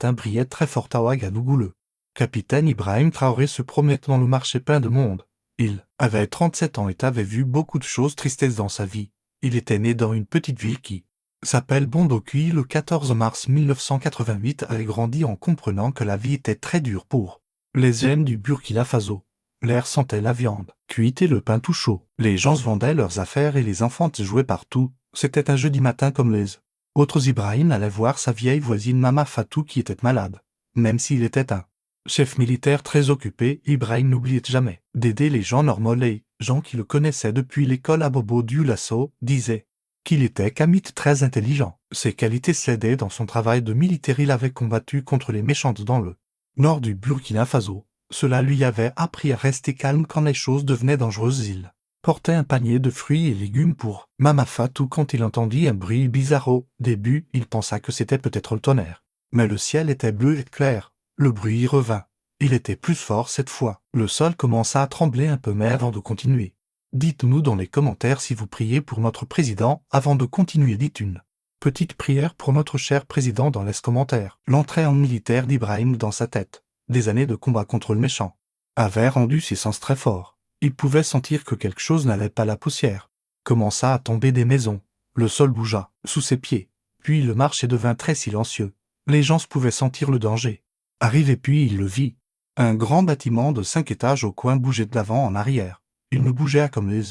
matin brillait très fort à Ouagadougou. Le capitaine Ibrahim Traoré se promenait dans le marché plein de monde. Il avait 37 ans et avait vu beaucoup de choses tristesses dans sa vie. Il était né dans une petite ville qui s'appelle Bondokui le 14 mars 1988 et grandi en comprenant que la vie était très dure pour les jeunes du Burkina Faso. L'air sentait la viande cuite et le pain tout chaud. Les gens se vendaient leurs affaires et les enfants jouaient partout. C'était un jeudi matin comme les autres. Ibrahim allait voir sa vieille voisine Mama Fatou qui était malade. Même s'il était un chef militaire très occupé, Ibrahim n'oubliait jamais d'aider les gens normaux. Les gens qui le connaissaient depuis l'école à Bobo Dioulasso disaient qu'il était Kamit très intelligent. Ses qualités s'aidaient dans son travail de militaire. Il avait combattu contre les méchantes dans le nord du Burkina Faso. Cela lui avait appris à rester calme quand les choses devenaient dangereuses. Il portait un panier de fruits et légumes pour Mama Fatou quand il entendit un bruit bizarre. Au début, il pensa que c'était peut-être le tonnerre. Mais le ciel était bleu et clair. Le bruit revint. Il était plus fort cette fois. Le sol commença à trembler un peu mais avant de continuer. Dites-nous dans les commentaires si vous priez pour notre président avant de continuer. Dites une petite prière pour notre cher président dans les commentaires. L'entrée en militaire d'Ibrahim dans sa tête. Des années de combat contre le méchant avaient rendu ses sens très forts. Il pouvait sentir que quelque chose n'allait pas. La poussière commença à tomber des maisons. Le sol bougea sous ses pieds. Puis le marché devint très silencieux. Les gens pouvaient sentir le danger arriver. Puis il le vit. Un grand bâtiment de 5 étages au coin bougeait de l'avant en arrière. Il ne bougeait comme les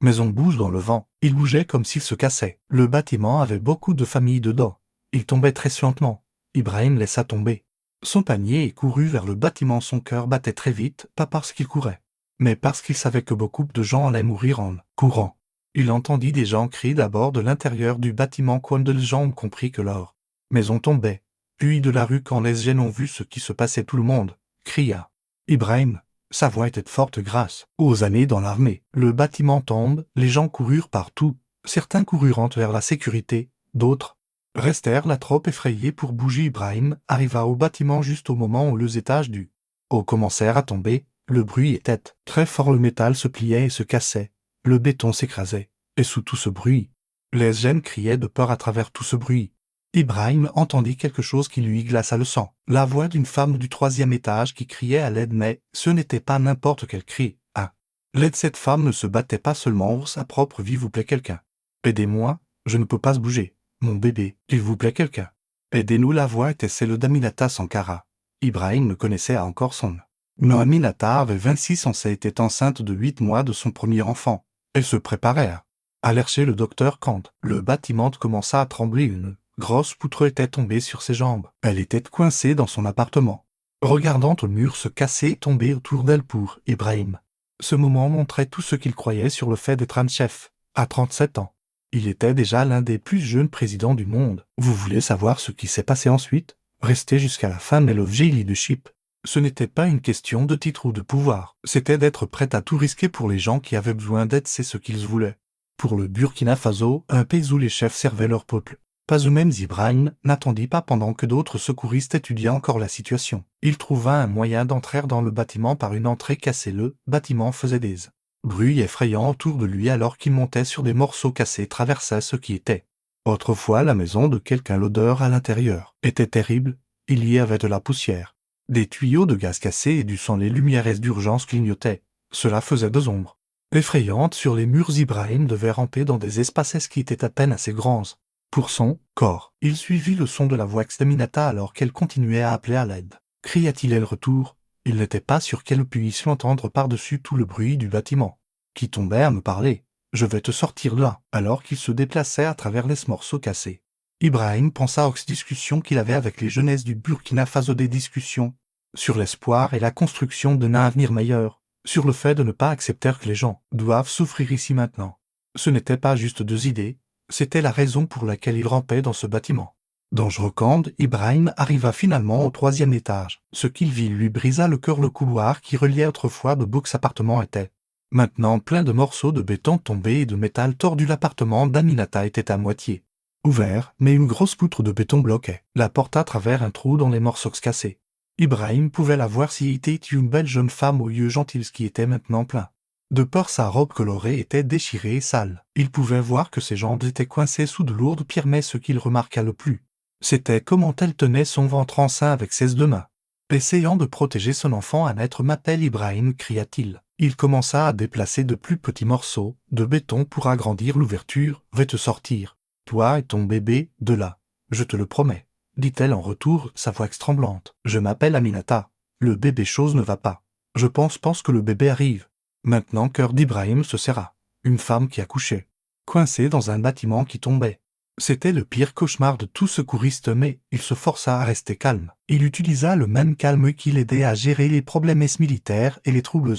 maisons bougent dans le vent. Il bougeait comme s'il se cassait. Le bâtiment avait beaucoup de familles dedans. Il tombait très lentement. Ibrahim laissa tomber son panier et courut vers le bâtiment. Son cœur battait très vite, pas parce qu'il courait, mais parce qu'il savait que beaucoup de gens allaient mourir en courant. Il entendit des gens crier d'abord de l'intérieur du bâtiment quand les gens ont compris que leur maison tombait, puis de la rue quand les jeunes ont vu ce qui se passait. Tout le monde cria Ibrahim. Sa voix était forte grâce aux années dans l'armée. Le bâtiment tombe, les gens coururent partout. Certains coururent vers la sécurité, d'autres restèrent là trop effrayés pour bouger. Ibrahim arriva au bâtiment juste au moment où les étages du haut commencèrent à tomber. Le bruit était très fort. Le métal se pliait et se cassait. Le béton s'écrasait. Et sous tout ce bruit, les jeunes criaient de peur. À travers tout ce bruit, Ibrahim entendit quelque chose qui lui glaça le sang. La voix d'une femme du 3e étage qui criait à l'aide, mais ce n'était pas n'importe quel cri. À l'aide, cette femme ne se battait pas seulement pour sa propre vie. Vous plaît quelqu'un? Aidez-moi, je ne peux pas se bouger. Mon bébé, il vous plaît quelqu'un? Aidez-nous. La voix était celle d'Aminata Sankara. Ibrahim ne connaissait encore son nom. Aminata avait 26 ans et était enceinte de 8 mois de son premier enfant. Elle se préparait à aller chez le docteur quand le bâtiment commença à trembler. Une grosse poutre était tombée sur ses jambes. Elle était coincée dans son appartement, regardant le mur se casser et tomber autour d'elle. Pour Ibrahim, ce moment montrait tout ce qu'il croyait sur le fait d'être un chef. À 37 ans, il était déjà l'un des plus jeunes présidents du monde. Vous voulez savoir ce qui s'est passé ensuite? Restez jusqu'à la fin. Mais le leadership, ce n'était pas une question de titre ou de pouvoir. C'était d'être prêt à tout risquer pour les gens qui avaient besoin d'aide. C'est ce qu'ils voulaient. Pour le Burkina Faso, un pays où les chefs servaient leur peuple. Pas eux-mêmes. Ibrahim n'attendit pas pendant que d'autres secouristes étudiaient encore la situation. Il trouva un moyen d'entrer dans le bâtiment par une entrée cassée. Le bâtiment faisait des bruits effrayants autour de lui alors qu'il montait sur des morceaux cassés. Traversait ce qui était autrefois la maison de quelqu'un. L'odeur à l'intérieur était terrible. Il y avait de la poussière, des tuyaux de gaz cassés et du sang. Les lumières d'urgence clignotaient. Cela faisait des ombres effrayantes sur les murs. Ibrahim devait ramper dans des espaces qui étaient à peine assez grands pour son corps. Il suivit le son de la voix d'Aminata alors qu'elle continuait à appeler à l'aide. Cria-t-il le retour? Il n'était pas sûr qu'elle puisse l'entendre par-dessus tout le bruit du bâtiment qui tombait à me parler. Je vais te sortir de là. Alors qu'il se déplaçait à travers les morceaux cassés, Ibrahim pensa aux discussions qu'il avait avec les jeunesses du Burkina Faso. Des discussions sur l'espoir et la construction d'un avenir meilleur, sur le fait de ne pas accepter que les gens doivent souffrir ici maintenant. Ce n'était pas juste 2 idées, c'était la raison pour laquelle il rampait dans ce bâtiment dangereux. Quand Ibrahim arriva finalement au 3e étage, ce qu'il vit lui brisa le cœur. Le couloir qui reliait autrefois de beaux appartements était maintenant plein de morceaux de béton tombés et de métal tordu. L'appartement d'Aminata était à moitié ouvert, mais une grosse poutre de béton bloquait la porte à travers un trou dans les morceaux cassés. Ibrahim pouvait la voir si était une belle jeune femme aux yeux gentils qui était maintenant plein de peur. Sa robe colorée était déchirée et sale. Il pouvait voir que ses jambes étaient coincées sous de lourdes pierres. Mais ce qu'il remarqua le plus C'était comment elle tenait son ventre enceint avec ses deux mains. Essayant de protéger son enfant, un être m'appelle Ibrahim, cria-t-il. Il commença à déplacer de plus petits morceaux de béton pour agrandir l'ouverture. « Va te sortir, toi et ton bébé, de là. Je te le promets, dit-elle en retour, sa voix tremblante. Je m'appelle Aminata. Le bébé chose ne va pas. Je pense que le bébé arrive. Maintenant, cœur d'Ibrahim se serra. Une femme qui accouchait, coincée dans un bâtiment qui tombait. C'était le pire cauchemar de tout secouriste, mais il se força à rester calme. Il utilisa le même calme qui l'aidait à gérer les problèmes militaires et les troubles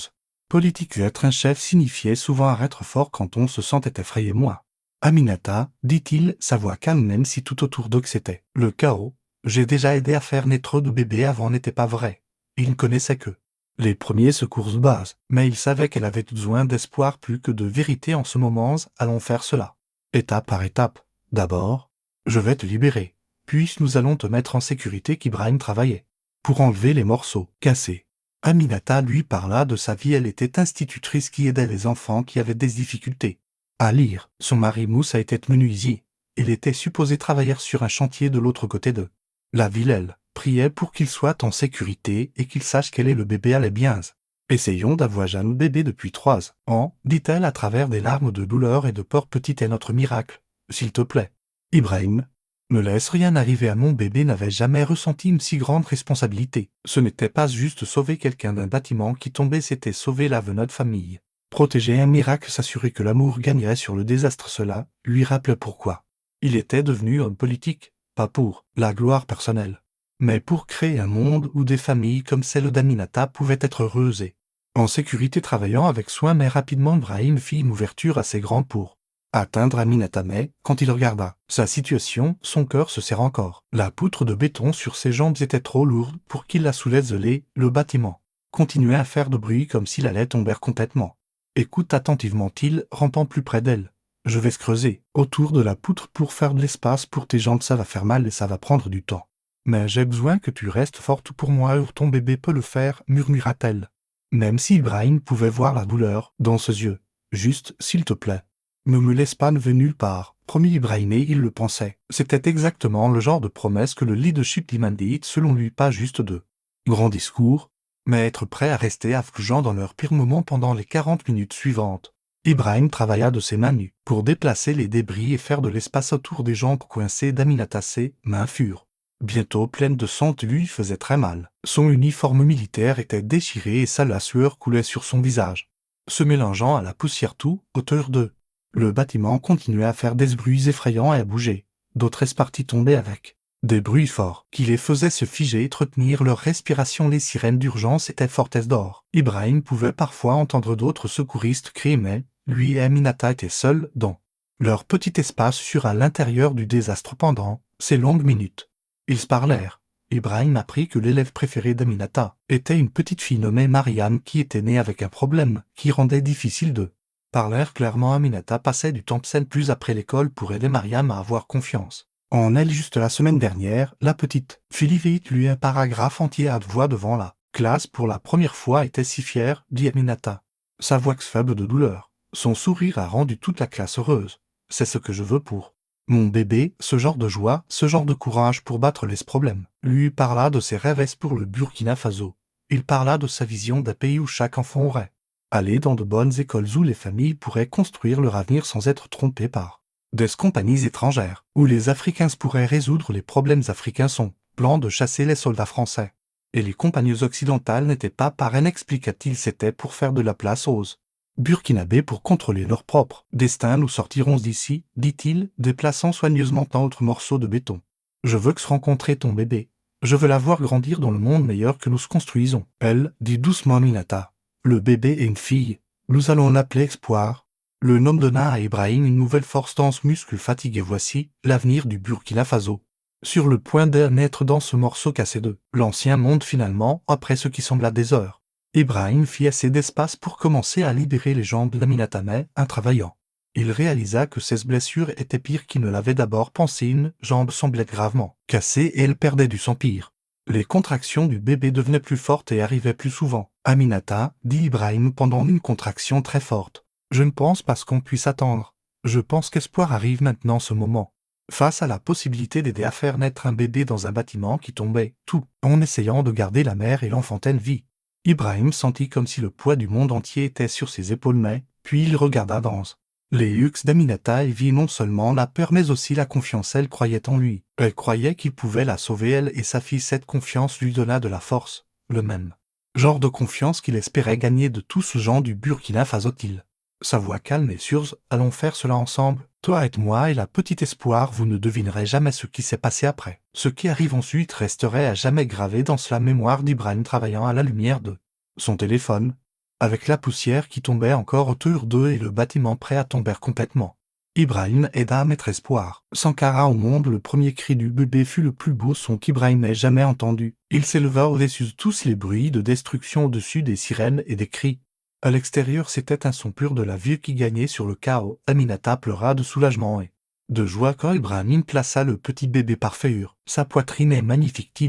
politiques. Être un chef signifiait souvent être fort quand on se sentait effrayé. Moi, Aminata, dit-il, sa voix calme même si tout autour d'eux c'était le chaos. J'ai déjà aidé à faire naître de bébés avant, n'était pas vrai. Il ne connaissait que les premiers secours de base, mais il savait qu'elle avait besoin d'espoir plus que de vérité en ce moment. Allons faire cela, étape par étape. D'abord, je vais te libérer, puis nous allons te mettre en sécurité. Qu'Ibrahim travaillait pour enlever les morceaux cassés. Aminata lui parla de sa vie. Elle était institutrice qui aidait les enfants qui avaient des difficultés à lire. Son mari Moussa était menuisier. Il était supposé travailler sur un chantier de l'autre côté de la ville. Elle priait pour qu'il soit en sécurité et qu'il sache quel est le bébé allait bien. Essayons d'avoir un bébé depuis 3 ans, dit-elle à travers des larmes de douleur et de peur. Petit est notre miracle. S'il te plaît, Ibrahim, ne laisse rien arriver à mon bébé. N'avait jamais ressenti une si grande responsabilité. Ce n'était pas juste sauver quelqu'un d'un bâtiment qui tombait, c'était sauver la vie de notre famille. Protéger un miracle, s'assurer que l'amour gagnerait sur le désastre. Cela lui rappelait pourquoi il était devenu homme politique, pas pour la gloire personnelle, mais pour créer un monde où des familles comme celle d'Aminata pouvaient être heureuses et en sécurité. Travaillant avec soin, mais rapidement Ibrahim fit une ouverture assez grande pour atteindre Aminata. Mais quand il regarda sa situation, son cœur se serra encore. La poutre de béton sur ses jambes était trop lourde pour qu'il la soulève. Le bâtiment continuait à faire de bruit comme s'il allait tomber complètement. Écoute attentivement-il, rampant plus près d'elle. Je vais creuser autour de la poutre pour faire de l'espace pour tes jambes. Ça va faire mal et ça va prendre du temps. Mais j'ai besoin que tu restes forte pour moi ou ton bébé peut le faire, murmura-t-elle. Même si Ibrahim pouvait voir la douleur dans ses yeux. Juste, s'il te plaît, ne me laisse pas, ne vais nulle part, promis Ibrahim, et il le pensait. C'était exactement le genre de promesse que le leadership demandait, selon lui. Pas juste de grands discours, mais être prêt à rester affligeant dans leur pire moment pendant les 40 minutes suivantes. Ibrahim travailla de ses mains nues pour déplacer les débris et faire de l'espace autour des jambes coincées d'Aminata. Ses mains furent bientôt pleines de sang. Lui faisait très mal. Son uniforme militaire était déchiré et la sueur coulait sur son visage, se mélangeant à la poussière. Tout autour d'eux, le bâtiment continuait à faire des bruits effrayants et à bouger. D'autres parties tombaient avec des bruits forts qui les faisaient se figer et retenir leur respiration. Les sirènes d'urgence étaient fortes d'or. Ibrahim pouvait parfois entendre d'autres secouristes crier, mais lui et Aminata étaient seuls dans leur petit espace sur à l'intérieur du désastre. Pendant ces longues minutes, ils se parlèrent. Ibrahim apprit que l'élève préféré d'Aminata était une petite fille nommée Mariam qui était née avec un problème qui rendait difficile de parler clairement. Aminata passait du temps seul plus après l'école pour aider Mariam à avoir confiance en elle. Juste la semaine dernière, la petite fille lui un paragraphe entier à voix devant la classe pour la première fois. Était si fière, dit Aminata. Sa voix faible de douleur. Son sourire a rendu toute la classe heureuse. C'est ce que je veux pour mon bébé, ce genre de joie, ce genre de courage pour battre les problèmes. Lui parla de ses rêves pour le Burkina Faso. Il parla de sa vision d'un pays où chaque enfant aurait aller dans de bonnes écoles, où les familles pourraient construire leur avenir sans être trompées par des compagnies étrangères, où les Africains pourraient résoudre les problèmes africains. Son plan de chasser les soldats français et les compagnies occidentales n'était pas par un explicatif, c'était pour faire de la place aux Burkinabés pour contrôler leur propre destin. Nous sortirons d'ici, dit-il, déplaçant soigneusement un autre morceau de béton. Je veux que rencontrer ton bébé. Je veux la voir grandir dans le monde meilleur que nous construisons. Elle, dit doucement Aminata. Le bébé est une fille. Nous allons l'appeler Espoir. Le nom donna à Ibrahim une nouvelle force dans ce muscle fatigué. Voici l'avenir du Burkina Faso, sur le point de naître dans ce morceau cassé de l'ancien monde. Finalement, après ce qui sembla des heures, Ibrahim fit assez d'espace pour commencer à libérer les jambes d'Aminata, mais, en travaillant, il réalisa que ses blessures étaient pires qu'il ne l'avait d'abord pensé. Une jambe semblait gravement cassée et elle perdait du sang. Pire, les contractions du bébé devenaient plus fortes et arrivaient plus souvent. Aminata, dit Ibrahim pendant une contraction très forte. Je ne pense pas qu'on puisse attendre. Je pense qu'Espoir arrive maintenant. Ce moment Face à la possibilité d'aider à faire naître un bébé dans un bâtiment qui tombait, tout en essayant de garder la mère et l'enfant en vie, Ibrahim sentit comme si le poids du monde entier était sur ses épaules, mais puis il regarda dans les yeux d'Aminata et vit non seulement la peur mais aussi la confiance. Elle croyait en lui. Elle croyait qu'il pouvait la sauver, elle et sa fille. Cette confiance lui donna de la force, le même genre de confiance qu'il espérait gagner de tout ce gens du Burkina Faso. Sa voix calme et sûre, allons faire cela ensemble, toi et moi et la petite Espoir. Vous ne devinerez jamais ce qui s'est passé après. Ce qui arrive ensuite resterait à jamais gravé dans la mémoire d'Ibrahim travaillant à la lumière de son téléphone, avec la poussière qui tombait encore autour d'eux et le bâtiment prêt à tomber complètement. Ibrahim aida à mettre espoir. Sankara au monde. Le premier cri du bébé fut le plus beau son qu'Ibrahim ait jamais entendu. Il s'éleva au-dessus de tous les bruits de destruction, au-dessus des sirènes et des cris. À l'extérieur, c'était un son pur de la vie qui gagnait sur le chaos. Aminata pleura de soulagement et de joie quand Ibrahim plaça le petit bébé parfait. Sa poitrine est magnifique,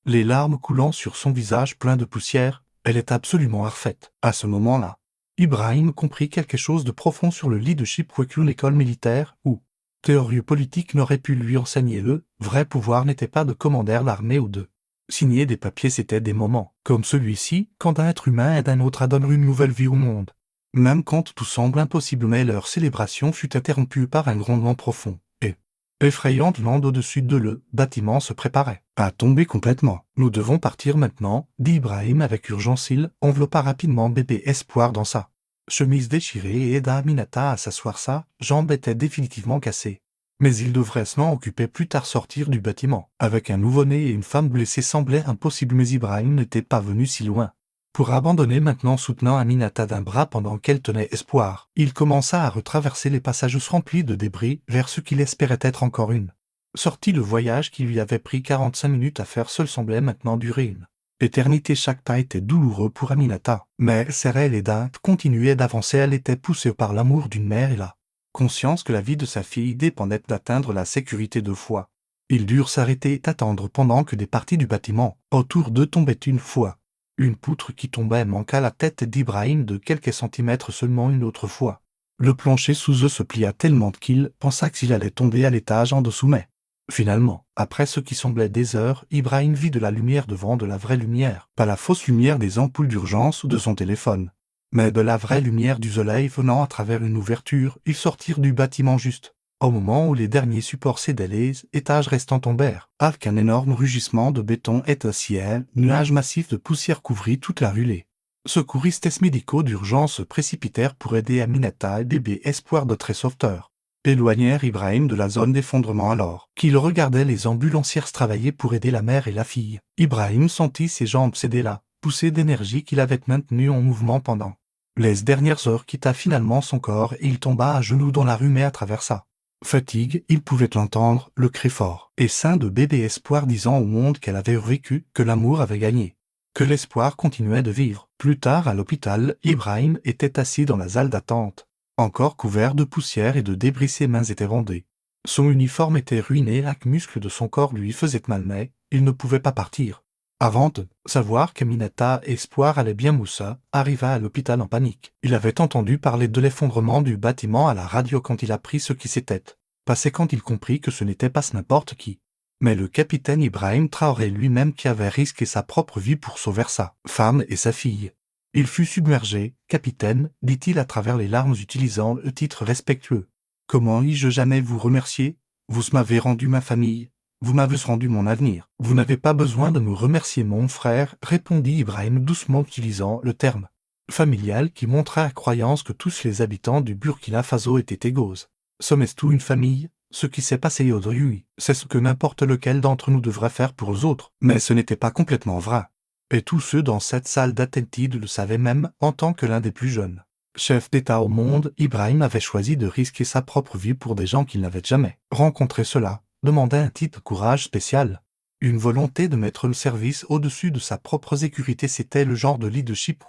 les larmes coulant sur son visage plein de poussière. Elle est absolument parfaite. À ce moment-là, Ibrahim comprit quelque chose de profond sur le leadership. Qu'aucune école militaire ou théorie politique n'aurait pu lui enseigner. Le vrai pouvoir n'était pas de commander l'armée ou de signer des papiers. C'était des moments comme celui-ci, quand un être humain aide un autre à donner une nouvelle vie au monde. Même quand tout semble impossible, mais leur célébration fut interrompue par un grondement profond et effrayant venant au-dessus de le bâtiment se préparait à tomber complètement. Nous devons partir maintenant, dit Ibrahim avec urgence. Il enveloppa rapidement bébé Espoir dans sa chemise déchirée et aida Aminata à s'asseoir. Sa jambe était définitivement cassée. Mais il devrait s'en occuper plus tard. Sortir du bâtiment avec un nouveau-né et une femme blessée semblait impossible, mais Ibrahim n'était pas venu si loin pour abandonner maintenant, soutenant Aminata d'un bras pendant qu'elle tenait Espoir. Il commença à retraverser les passages remplis de débris vers ce qu'il espérait être encore une sortie. Le voyage qui lui avait pris 45 minutes à faire seul semblait maintenant durer une éternité. Chaque pas était douloureux pour Aminata, mais elle serrait les dents, continuait d'avancer. Elle était poussée par l'amour d'une mère et la conscience que la vie de sa fille dépendait d'atteindre la sécurité de foi. Ils durent s'arrêter et attendre pendant que des parties du bâtiment autour d'eux tombaient une fois. Une poutre qui tombait manqua la tête d'Ibrahim de quelques centimètres seulement. Une autre fois, le plancher sous eux se plia tellement qu'il pensa qu'il allait tomber à l'étage en dessous, mais finalement, après ce qui semblait des heures, Ibrahim vit de la lumière devant de la vraie lumière, pas la fausse lumière des ampoules d'urgence ou de son téléphone, mais de la vraie lumière du soleil venant à travers une ouverture. Ils sortirent du bâtiment juste au moment où les derniers supports cédaient, les étages restants tombèrent, avec un énorme rugissement de béton et un ciel, nuage massif de poussière couvrit toute la rue. Les secouristes médicaux d'urgence se précipitèrent pour aider Aminata et bébé Espoir de très sauveteurs. Éloignèrent Ibrahim de la zone d'effondrement alors qu'il regardait les ambulancières travailler pour aider la mère et la fille. Ibrahim sentit ses jambes céder la poussée d'énergie qu'il avait maintenue en mouvement pendant les dernières heures quitta finalement son corps et il tomba à genoux dans la rue, mais à travers sa fatigue, il pouvait l'entendre, le cri fort et sain de bébé Espoir disant au monde qu'elle avait vécu, que l'amour avait gagné, que l'espoir continuait de vivre. Plus tard à l'hôpital, Ibrahim était assis dans la salle d'attente, encore couvert de poussière et de débris. Ses mains étaient rondées. Son uniforme était ruiné, chaque muscle de son corps lui faisait mal, mais il ne pouvait pas partir. Avant de savoir qu'Aminata et Espoir allaient bien, Moussa arriva à l'hôpital en panique. Il avait entendu parler de l'effondrement du bâtiment à la radio quand il apprit ce qui s'était passé, quand il comprit que ce n'était pas n'importe qui, mais le capitaine Ibrahim Traoré lui-même, qui avait risqué sa propre vie pour sauver sa femme et sa fille. Il fut submergé. Capitaine, dit-il à travers les larmes, utilisant le titre respectueux. Comment ai-je jamais vous remercier? Vous m'avez rendu ma famille. Vous m'avez rendu mon avenir. Vous n'avez pas besoin de me remercier, mon frère, répondit Ibrahim doucement, utilisant le terme familial qui montrait à croyance que tous les habitants du Burkina Faso étaient égaux. Sommes-nous une famille? Ce qui s'est passé aujourd'hui, c'est ce que n'importe lequel d'entre nous devrait faire pour les autres, mais ce n'était pas complètement vrai. Et tous ceux dans cette salle d'attentide le savaient, même en tant que l'un des plus jeunes chefs d'État au monde. Ibrahim avait choisi de risquer sa propre vie pour des gens qu'il n'avait jamais rencontrés. Cela demandait un type de courage spécial, une volonté de mettre le service au-dessus de sa propre sécurité. C'était le genre de leadership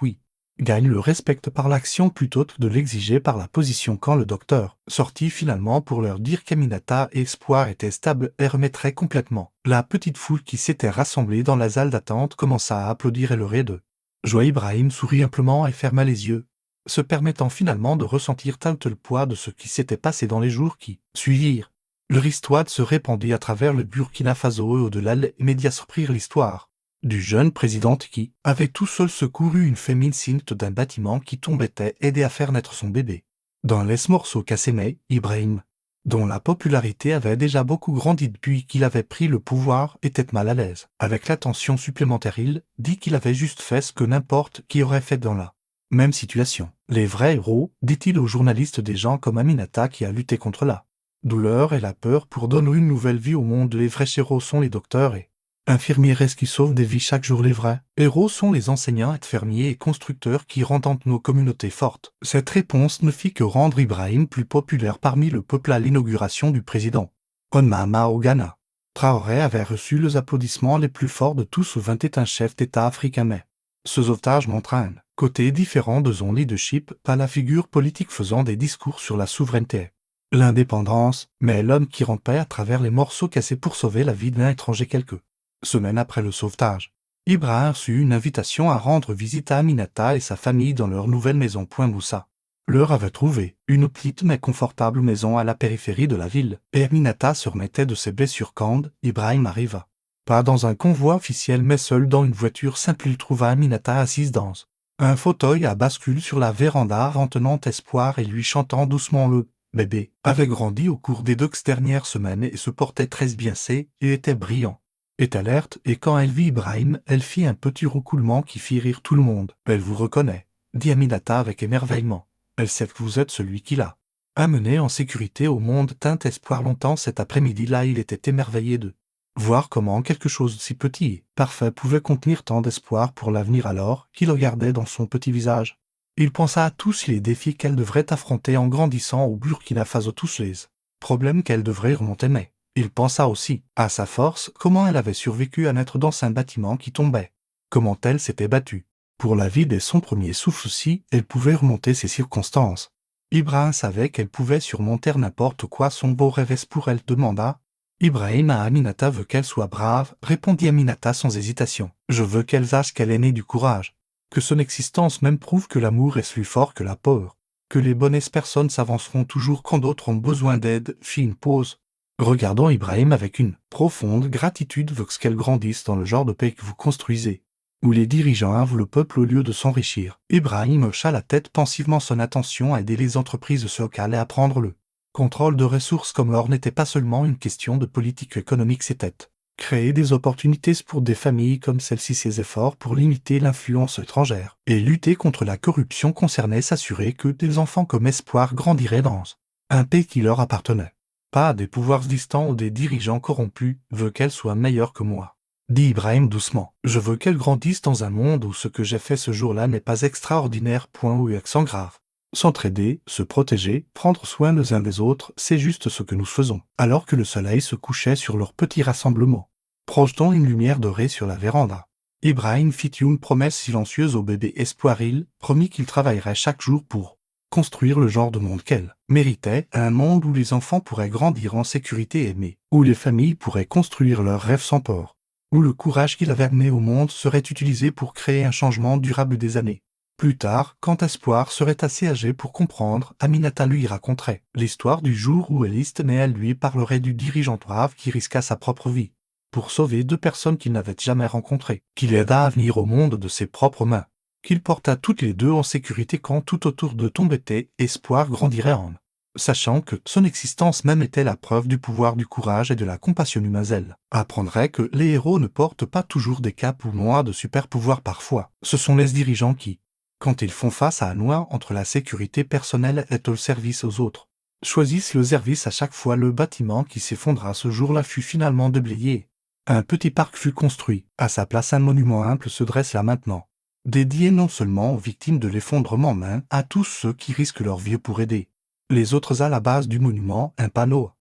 gagne le respect par l'action plutôt que de l'exiger par la position. Quand le docteur sortit finalement pour leur dire qu'Aminata et Espoir étaient stables et remettraient complètement, la petite foule qui s'était rassemblée dans la salle d'attente commença à applaudir et leurrer de joie. Ibrahim sourit simplement et ferma les yeux, se permettant finalement de ressentir tout le poids de ce qui s'était passé dans les jours qui suivirent. Leur histoire se répandit à travers le Burkina Faso et au-delà. Les médias surprirent l'histoire du jeune président qui avait tout seul secouru une femme enceinte d'un bâtiment qui tombait et aidé à faire naître son bébé. Dans les morceaux Kassémé, Ibrahim, dont la popularité avait déjà beaucoup grandi depuis qu'il avait pris le pouvoir, était mal à l'aise. Avec l'attention supplémentaire, il dit qu'il avait juste fait ce que n'importe qui aurait fait dans la même situation. Les vrais héros, dit-il aux journalistes, des gens comme Aminata qui a lutté contre la douleur et la peur pour donner une nouvelle vie au monde. Les vrais héros sont les docteurs et infirmières qui sauvent des vies chaque jour. Les vrais héros sont les enseignants, infirmiers et constructeurs qui rendent nos communautés fortes. Cette réponse ne fit que rendre Ibrahim plus populaire parmi le peuple. À l'inauguration du président Mahama au Ghana, Traoré avait reçu les applaudissements les plus forts de tous aux 21 chefs d'État africains. Mais ce sauvetage montre un côté différent de son leadership, pas la figure politique faisant des discours sur la souveraineté, l'indépendance, mais l'homme qui rampait à travers les morceaux cassés pour sauver la vie d'un étranger. Quelques semaines après le sauvetage, Ibrahim reçut une invitation à rendre visite à Aminata et sa famille dans leur nouvelle maison. Moussa leur avait trouvé une petite mais confortable maison à la périphérie de la ville, et Aminata se remettait de ses blessures quand Ibrahim arriva. Pas dans un convoi officiel mais seul dans une voiture simple, il trouva Aminata assise dans un fauteuil à bascule sur la véranda, en tenant espoir et lui chantant doucement. Le bébé avait grandi au cours des 2 dernières semaines et se portait très bien. Et était brillant, est alerte, et quand elle vit Ibrahim, elle fit un petit roucoulement qui fit rire tout le monde. « Elle vous reconnaît, dit Aminata avec émerveillement. Elle sait que vous êtes celui qui l'a amené en sécurité au monde. Teint espoir. Longtemps cet après-midi-là, il était émerveillé de voir comment quelque chose si petit et parfait pouvait contenir tant d'espoir pour l'avenir. Alors qu'il regardait dans son petit visage, il pensa à tous les défis qu'elle devrait affronter en grandissant au Burkina Faso, tous les problèmes qu'elle devrait remonter. Mais il pensa aussi à sa force, comment elle avait survécu à naître dans un bâtiment qui tombait, comment elle s'était battue pour la vie dès son premier souffle. Si elle pouvait remonter ces circonstances, Ibrahim savait qu'elle pouvait surmonter n'importe quoi. Son beau rêve pour elle, demanda Ibrahim à Aminata. Veut qu'elle soit brave, répondit Aminata sans hésitation. Je veux qu'elle sache qu'elle est née du courage, que son existence même prouve que l'amour est plus fort que la peur, que les bonnes personnes s'avanceront toujours quand d'autres ont besoin d'aide. Fit une pause, regardant Ibrahim avec une profonde gratitude. Veut qu'elle grandisse dans le genre de pays que vous construisez, où les dirigeants avouent le peuple au lieu de s'enrichir. Ibrahim hocha la tête pensivement. Son attention à aider les entreprises locales et à prendre le contrôle de ressources comme l'or n'était pas seulement une question de politique économique. C'était créer des opportunités pour des familles comme celle-ci. Ses efforts pour limiter l'influence étrangère et lutter contre la corruption concernaient s'assurer que des enfants comme espoir grandiraient dans un pays qui leur appartenait, pas des pouvoirs distants ou des dirigeants corrompus. Veut qu'elle soit meilleure que moi, dit Ibrahim doucement. Je veux qu'elle grandisse dans un monde où ce que j'ai fait ce jour-là n'est pas extraordinaire. Ou accent grave. S'entraider, se protéger, prendre soin les uns des autres, c'est juste ce que nous faisons. Alors que le soleil se couchait sur leur petit rassemblement, projetant une lumière dorée sur la véranda, Ibrahim fit une promesse silencieuse au bébé espoir. Il promit qu'il travaillerait chaque jour pour construire le genre de monde qu'elle méritait, un monde où les enfants pourraient grandir en sécurité et aimés, où les familles pourraient construire leurs rêves sans peur, où le courage qu'il avait amené au monde serait utilisé pour créer un changement durable. Des années plus tard, quand Espoir serait assez âgé pour comprendre, Aminata lui raconterait l'histoire du jour où Elise tenait. Elle lui parlerait du dirigeant brave qui risqua sa propre vie pour sauver 2 personnes qu'il n'avait jamais rencontrées, qu'il aida à venir au monde de ses propres mains, qu'il porta toutes les 2 en sécurité quand tout autour de tombait. Espoir grandirait en sachant que son existence même était la preuve du pouvoir du courage et de la compassion humaine. Elle apprendrait que les héros ne portent pas toujours des capes ou noix de super pouvoirs. Parfois, ce sont les dirigeants qui, quand ils font face à un noir entre la sécurité personnelle et le service aux autres, choisissent le service à chaque fois. Le bâtiment qui s'effondra ce jour-là fut finalement déblayé. Un petit parc fut construit. À sa place, un monument humble se dresse là maintenant, dédié non seulement aux victimes de l'effondrement, mais à tous ceux qui risquent leur vie pour aider les autres. À la base du monument, un panneau